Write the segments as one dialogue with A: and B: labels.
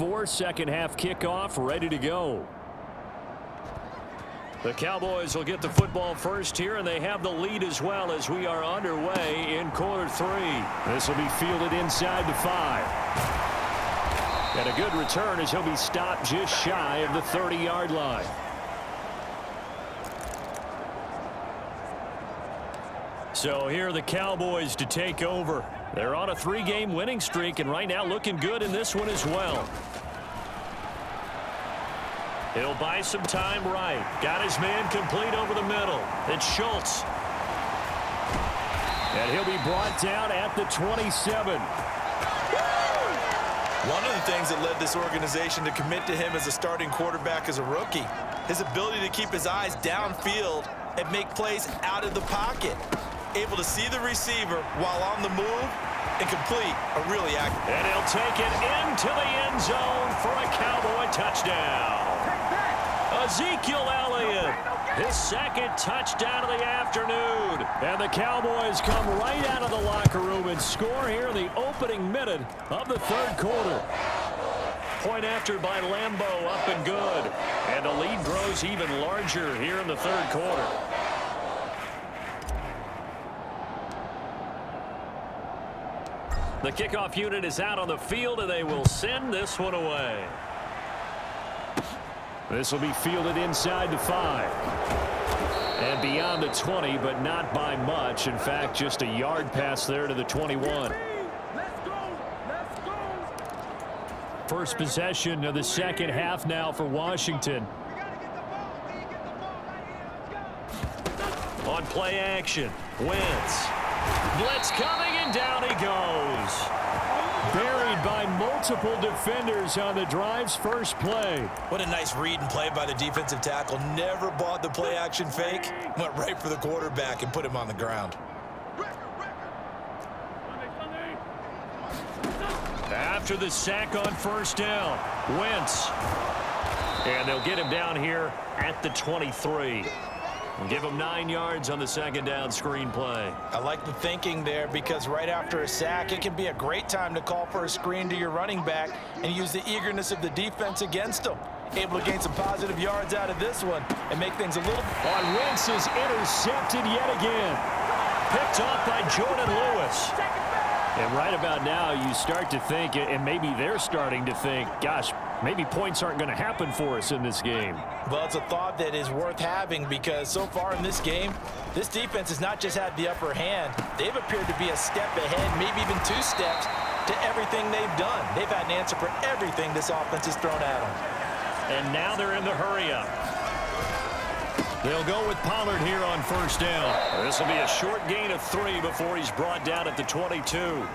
A: 2:34, second half kickoff, ready to go. The Cowboys will get the football first here, and they have the lead as well as we are underway in quarter 3. This will be fielded inside the 5. And a good return as he'll be stopped just shy of the 30-yard line. So here are the Cowboys to take over. They're on a 3-game winning streak, and right now looking good in this one as well. He'll buy some time right. Got his man complete over the middle. It's Schultz. And he'll be brought down at the 27.
B: One of the things that led this organization to commit to him as a starting quarterback as a rookie, his ability to keep his eyes downfield and make plays out of the pocket. Able to see the receiver while on the move and complete a really accurate.
A: And he'll take it into the end zone for a Cowboy touchdown. Ezekiel Elliott, his second touchdown of the afternoon. And the Cowboys come right out of the locker room and score here in the opening minute of the third quarter. Point after by Lambeau, up and good. And the lead grows even larger here in the third quarter. The kickoff unit is out on the field, and they will send this one away. This will be fielded inside the 5. And beyond the 20, but not by much. In fact, just a yard pass there to the 21. First possession of the second half now for Washington. On play action, Wentz. Blitz coming, and down he goes. Buried by multiple defenders on the drive's first play.
B: What a nice read and play by the defensive tackle. Never bought the play action fake. Went right for the quarterback and put him on the ground.
A: After the sack on first down, Wentz. And they'll get him down here at the 23. And give him 9 yards on the second down screen play.
B: I like the thinking there, because right after a sack, it can be a great time to call for a screen to your running back and use the eagerness of the defense against him. Able to gain some positive yards out of this one and make things a little...
A: On Wentz is intercepted yet again. Picked off by Jordan Lewis. And right about now, you start to think, and maybe they're starting to think, gosh, maybe points aren't going to happen for us in this game.
B: Well, it's a thought that is worth having, because so far in this game, this defense has not just had the upper hand. They've appeared to be a step ahead, maybe even 2 steps to everything they've done. They've had an answer for everything this offense has thrown at them.
A: And now they're in the hurry-up. They'll go with Pollard here on first down. This will be a short gain of 3 before he's brought down at the 22.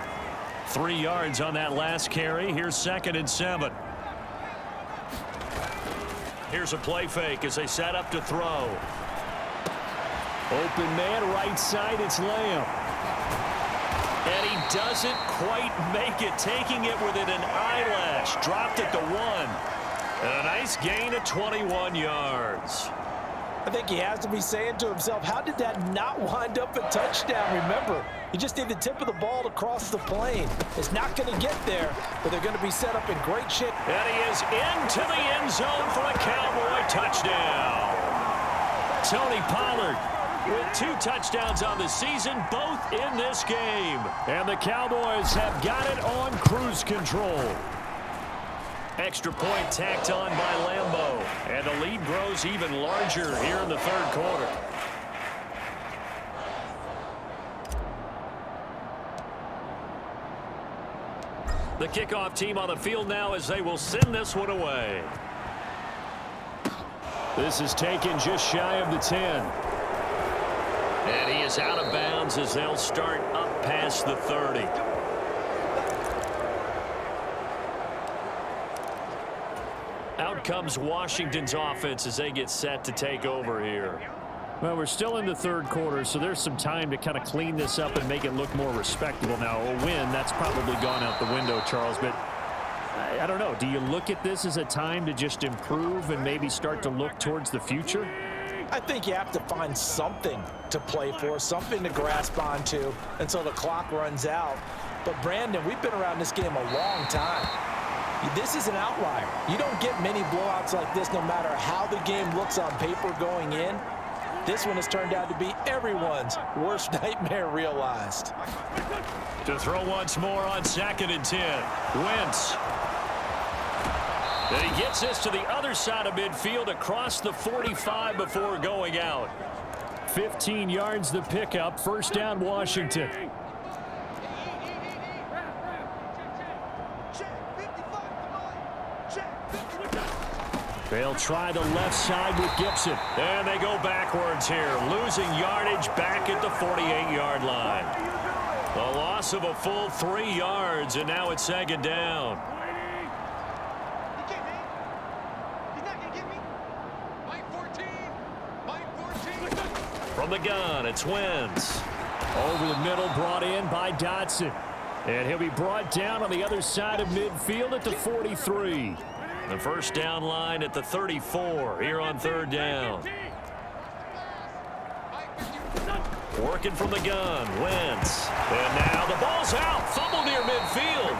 A: 3 yards on that last carry. Here's 2nd and 7. Here's a play fake as they set up to throw. Open man, right side, it's Lamb. And he doesn't quite make it, taking it within an eyelash. Dropped at the 1. And a nice gain of 21 yards.
B: I think he has to be saying to himself, how did that not wind up a touchdown? Remember, you just need the tip of the ball to cross the plane. It's not going to get there, but they're going to be set up in great shape.
A: And he is into the end zone for a Cowboy touchdown. Tony Pollard with 2 touchdowns on the season, both in this game. And the Cowboys have got it on cruise control. Extra point tacked on by Lambeau. And the lead grows even larger here in the third quarter. The kickoff team on the field now as they will send this one away. This is taken just shy of the 10. And he is out of bounds as they'll start up past the 30. Out comes Washington's offense as they get set to take over here. Well, we're still in the third quarter, so there's some time to kind of clean this up and make it look more respectable. Now, a win, that's probably gone out the window, Charles, but I don't know. Do you look at this as a time to just improve and maybe start to look towards the future?
B: I think you have to find something to play for, something to grasp onto until the clock runs out. But, Brandon, we've been around this game a long time.
C: This is an outlier. You don't get many blowouts like this no matter how the game looks on paper going in. This one has turned out to be everyone's worst nightmare realized.
A: To throw once more on 2nd and 10. Wentz. And he gets this to the other side of midfield across the 45 before going out. 15 yards the pickup. First down, Washington. They'll try the left side with Gibson. And they go backwards here, losing yardage back at the 48-yard line. The loss of a full 3 yards, and now it's 2nd down. From the gun, it's Wentz. Over the middle, brought in by Dotson. And he'll be brought down on the other side of midfield at the 43. The first down line at the 34 here on 3rd down. Working from the gun, Wentz. And now the ball's out. Fumble near midfield.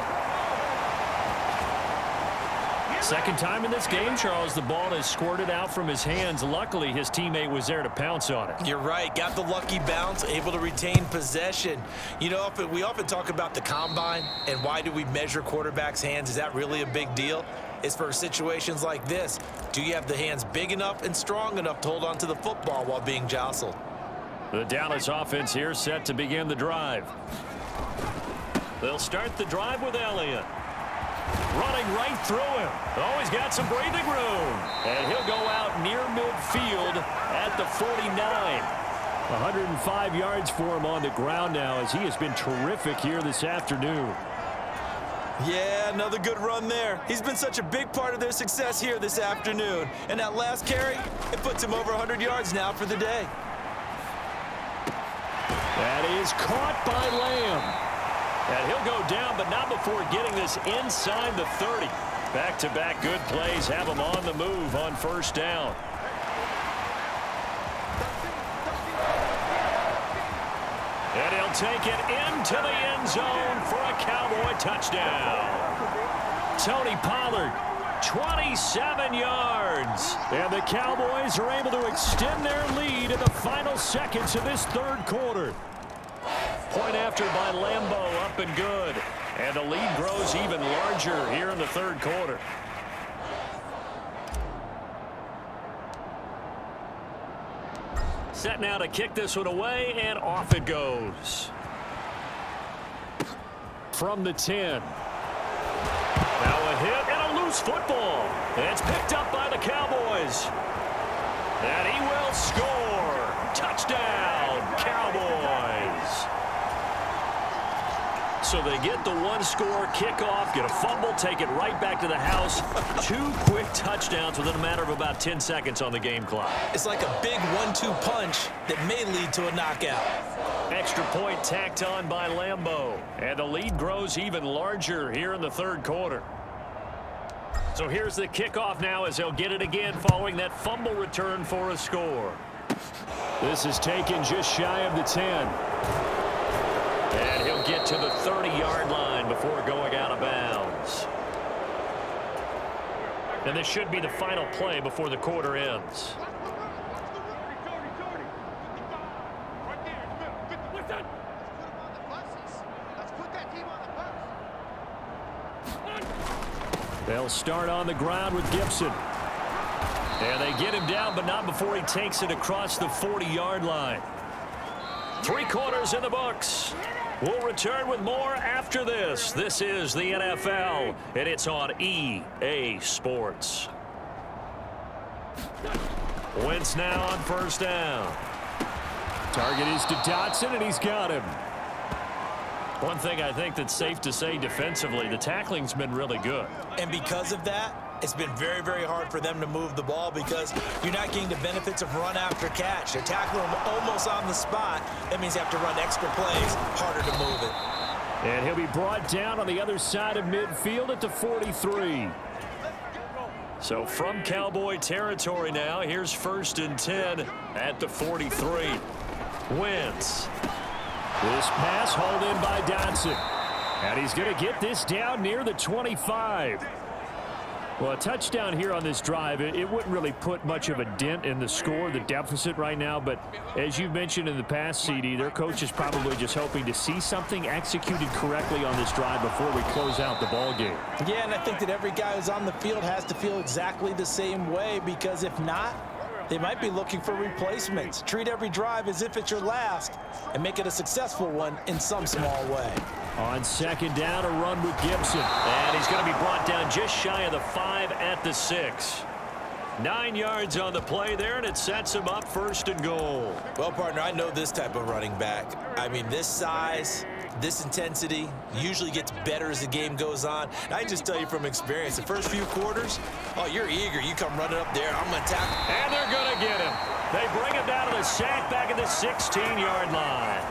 A: Second time in this game, Charles, the ball has squirted out from his hands. Luckily, his teammate was there to pounce on it.
B: You're right. Got the lucky bounce, able to retain possession. You know, we often talk about the combine and why do we measure quarterbacks' hands. Is that really a big deal? It's for situations like this. Do you have the hands big enough and strong enough to hold on to the football while being jostled?
A: The Dallas offense here set to begin the drive. They'll start the drive with Elliott. Running right through him. Oh, he's got some breathing room. And he'll go out near midfield at the 49. 105 yards for him on the ground now as he has been terrific here this afternoon.
B: Yeah, another good run there. He's been such a big part of their success here this afternoon. And that last carry, it puts him over 100 yards now for the day.
A: That is caught by Lamb. And he'll go down, but not before getting this inside the 30. Back-to-back good plays have him on the move on 1st down. And he'll take it into the end zone for a Cowboy touchdown. Tony Pollard, 27 yards. And the Cowboys are able to extend their lead in the final seconds of this 3rd quarter. Point after by Lambeau, up and good. And the lead grows even larger here in the 3rd quarter. Set now to kick this one away, and off it goes. From the 10. Now a hit and a loose football. It's picked up by the Cowboys. And he will score. Touchdown, Cowboys. So they get the 1-score kickoff, get a fumble, take it right back to the house. 2 quick touchdowns within a matter of about 10 seconds on the game clock.
B: It's like a big 1-2 punch that may lead to a knockout.
A: Extra point tacked on by Lambeau. And the lead grows even larger here in the 3rd quarter. So here's the kickoff now as they'll get it again following that fumble return for a score. This is taken just shy of the 10. And he'll get to the 30-yard line before going out of bounds. And this should be the final play before the quarter ends. They'll start on the ground with Gibson. And they get him down, but not before he takes it across the 40-yard line. 3 quarters in the books. We'll return with more after this. This is the NFL, and it's on EA Sports. Wentz now on 1st down. Target is to Dotson, and he's got him. One thing I think that's safe to say defensively, the tackling's been really good.
B: And because of that, it's been very, very hard for them to move the ball because you're not getting the benefits of run after catch. They're tackling them almost on the spot. That means you have to run extra plays, harder to move it.
A: And he'll be brought down on the other side of midfield at the 43. So from Cowboy territory now, here's 1st and 10 at the 43. Wentz. This pass hauled in by Dotson. And he's going to get this down near the 25. Well, a touchdown here on this drive, it wouldn't really put much of a dent in the score, the deficit right now. But as you've mentioned in the past, CD, their coach is probably just hoping to see something executed correctly on this drive before we close out the ball game.
C: Yeah, and I think that every guy who's on the field has to feel exactly the same way, because if not, they might be looking for replacements. Treat every drive as if it's your last and make it a successful one in some small way.
A: On second down, a run with Gibson. And he's going to be brought down just shy of the 5 at the 6. 9 yards on the play there, and it sets him up 1st and goal.
B: Well, partner, I know this type of running back. I mean, this size, this intensity usually gets better as the game goes on. And I just tell you from experience, the first few quarters, oh, you're eager. You come running up there, I'm going to tackle.
A: And they're going to get him. They bring him down to the sack back at the 16-yard line.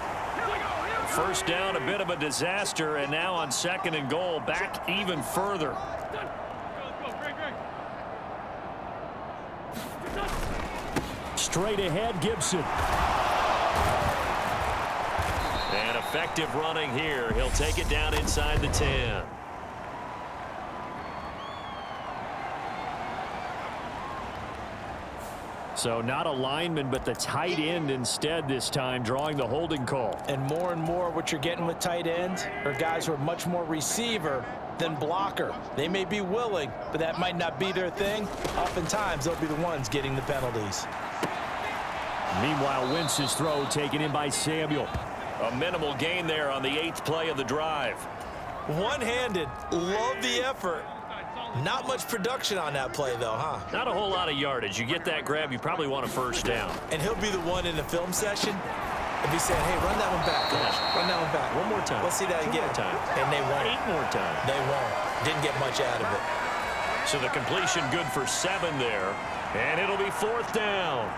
A: First down, a bit of a disaster, and now on 2nd and goal, back even further. Straight ahead, Gibson. And effective running here. He'll take it down inside the 10. So not a lineman, but the tight end instead this time, drawing the holding call.
C: And more what you're getting with tight ends are guys who are much more receiver than blocker. They may be willing, but that might not be their thing. Oftentimes, they'll be the ones getting the penalties.
A: Meanwhile, Wentz's throw taken in by Samuel. A minimal gain there on the 8th play of the drive.
B: One-handed, love the effort. Not much production on that play, though, huh?
A: Not a whole lot of yardage. You get that grab, you probably want a 1st down.
B: And he'll be the one in the film session if he said, hey, run that one back, coach. Run that one back.
A: One more time.
B: Let's see that again.
A: 2 more times.
B: And they won't.
A: 8 more times.
B: They won't. Didn't get much out of it.
A: So the completion good for 7 there. And it'll be 4th down.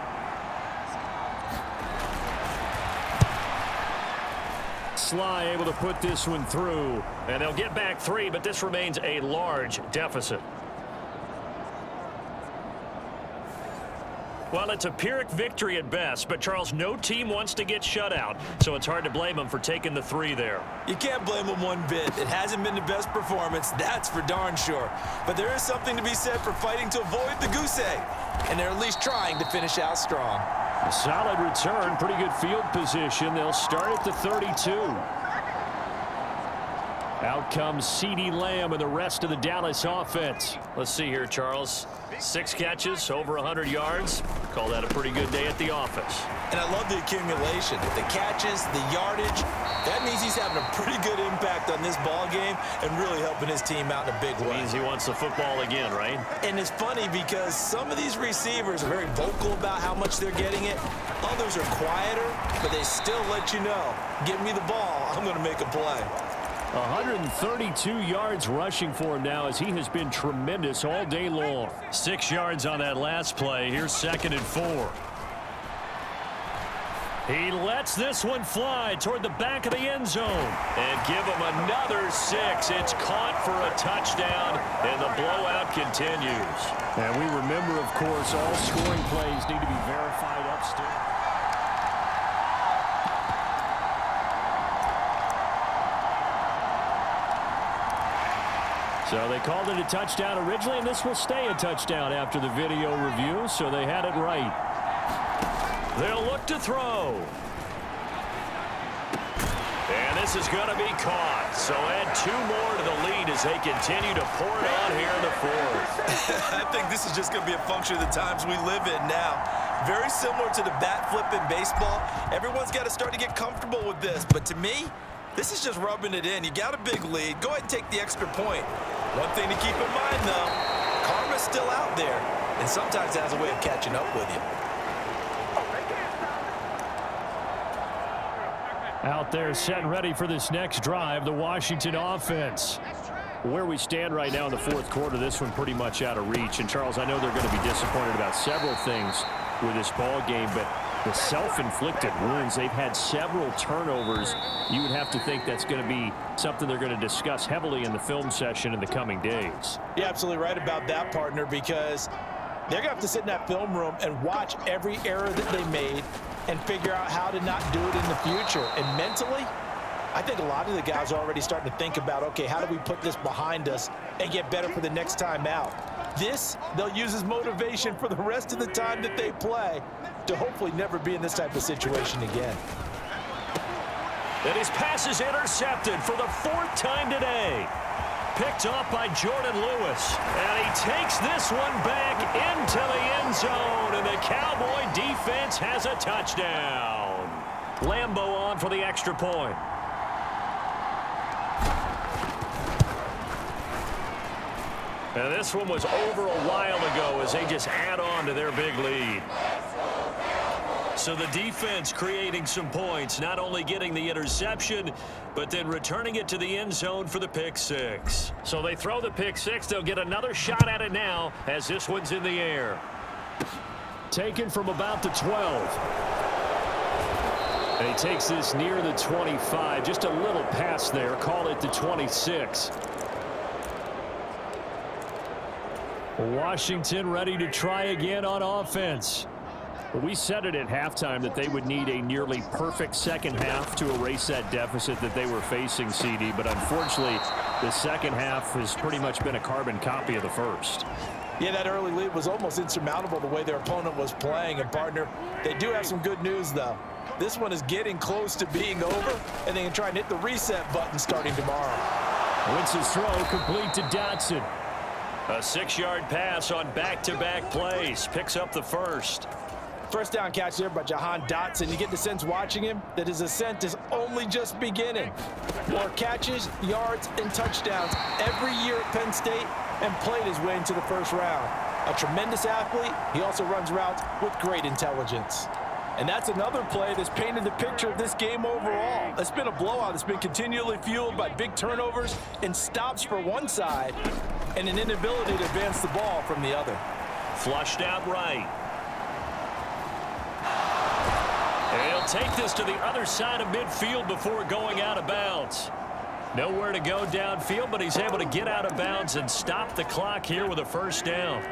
A: Sly able to put this one through, and they'll get back 3, but this remains a large deficit. Well, it's a Pyrrhic victory at best, but Charles, no team wants to get shut out, so it's hard to blame them for taking the 3 there.
B: You can't blame them one bit. It hasn't been the best performance, that's for darn sure. But there is something to be said for fighting to avoid the goose egg, and they're at least trying to finish out strong.
A: A solid return, pretty good field position. They'll start at the 32. Out comes CeeDee Lamb and the rest of the Dallas offense. Let's see here, Charles. 6 catches, over 100 yards. Call that a pretty good day at the office.
B: And I love the accumulation. The catches, the yardage. That means he's having a pretty good impact on this ball game and really helping his team out in a big way.
A: Means he wants the football again, right?
B: And it's funny because some of these receivers are very vocal about how much they're getting it. Others are quieter, but they still let you know, give me the ball, I'm going to make a play.
A: 132 yards rushing for him now as he has been tremendous all day long. 6 yards on that last play. Here's 2nd and 4. He lets this one fly toward the back of the end zone. And give him another 6. It's caught for a touchdown, and the blowout continues. And we remember, of course, all scoring plays need to be verified upstairs. So they called it a touchdown originally, and this will stay a touchdown after the video review, so they had it right. They'll look to throw. And this is going to be caught. So add 2 more to the lead as they continue to pour it on here in the 4th.
B: I think this is just going to be a function of the times we live in now. Very similar to the bat flip in baseball. Everyone's got to start to get comfortable with this. But to me, this is just rubbing it in. You got a big lead. Go ahead and take the extra point. One thing to keep in mind, though, karma's still out there, and sometimes it has a way of catching up with you.
A: Out there set and ready for this next drive, the Washington offense. Where we stand right now in the 4th quarter, this one pretty much out of reach. And, Charles, I know they're going to be disappointed about several things with this ball game, but the self-inflicted wounds, they've had several turnovers. You would have to think that's going to be something they're going to discuss heavily in the film session in the coming days.
C: You're absolutely right about that, partner, because they're going to have to sit in that film room and watch every error that they made and figure out how to not do it in the future. And mentally, I think a lot of the guys are already starting to think about, okay, how do we put this behind us and get better for the next time out? This, they'll use as motivation for the rest of the time that they play to hopefully never be in this type of situation again.
A: And his pass is intercepted for the 4th time today. Picked off by Jordan Lewis. And he takes this one back into the end zone. And the Cowboy defense has a touchdown. Lambeau on for the extra point. And this one was over a while ago as they just add on to their big lead. So the defense creating some points, not only getting the interception, but then returning it to the end zone for the pick six. So they throw the pick six. They'll get another shot at it now as this one's in the air. Taken from about the 12. And he takes this near the 25. Just a little pass there. Call it the 26. Washington ready to try again on offense. We said it at halftime that they would need a nearly perfect second half to erase that deficit that they were facing, CD. But unfortunately, the second half has pretty much been a carbon copy of the first.
C: Yeah, that early lead was almost insurmountable the way their opponent was playing. And, partner, they do have some good news, though. This one is getting close to being over, and they can try and hit the reset button starting tomorrow.
A: Wentz's throw complete to Dotson. A 6-yard pass on back-to-back plays. Picks up the first.
C: First down catch there by Jahan Dotson. You get the sense watching him that his ascent is only just beginning. More catches, yards, and touchdowns every year at Penn State, and played his way into the first round. A tremendous athlete, he also runs routes with great intelligence. And that's another play that's painted the picture of this game overall. It's been a blowout. It's been continually fueled by big turnovers and stops for one side and an inability to advance the ball from the other.
A: Flushed out right. And he'll take this to the other side of midfield before going out of bounds. Nowhere to go downfield, but he's able to get out of bounds and stop the clock here with a first down.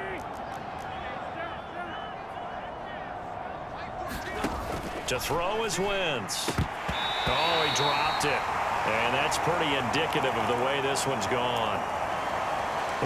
A: To throw is Wentz. Oh, he dropped it. And that's pretty indicative of the way this one's gone.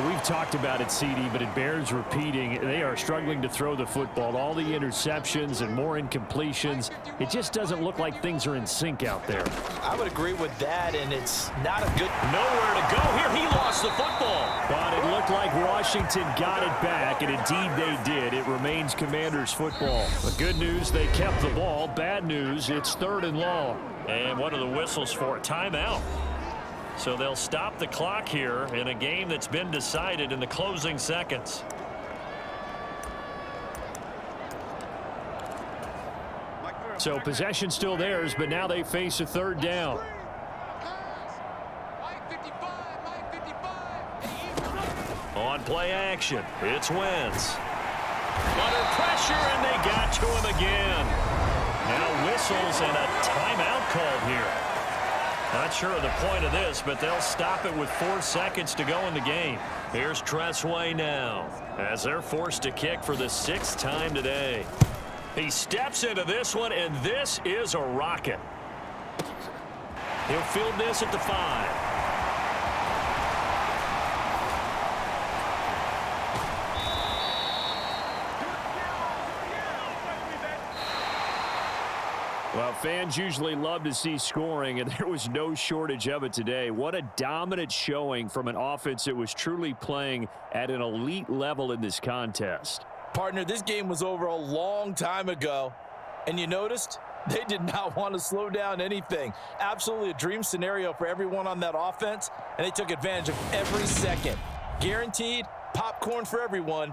D: We've talked about it, CD, but it bears repeating. They are struggling to throw the football. All the interceptions and more incompletions. It just doesn't look like things are in sync out there.
C: I would agree with that, and it's not a good...
A: Nowhere to go here. He lost the football.
D: But it looked like Washington got it back, and indeed they did. It remains Commanders football. The good news, they kept the ball. Bad news, it's 3rd and long.
A: And what are the whistles for? Timeout. So they'll stop the clock here in a game that's been decided in the closing seconds.
D: So possession still theirs, but now they face a 3rd down.
A: On play action, it's Wentz. Under pressure, and they got to him again. Now whistles and a timeout called here. Not sure of the point of this, but they'll stop it with 4 seconds to go in the game. Here's Tressway now as they're forced to kick for the 6th time today. He steps into this one, and this is a rocket. He'll field this at the 5.
D: Well, fans usually love to see scoring, and there was no shortage of it today. What a dominant showing from an offense that was truly playing at an elite level in this contest.
C: Partner, this game was over a long time ago, and you noticed they did not want to slow down anything. Absolutely a dream scenario for everyone on that offense, and they took advantage of every second. Guaranteed popcorn for everyone.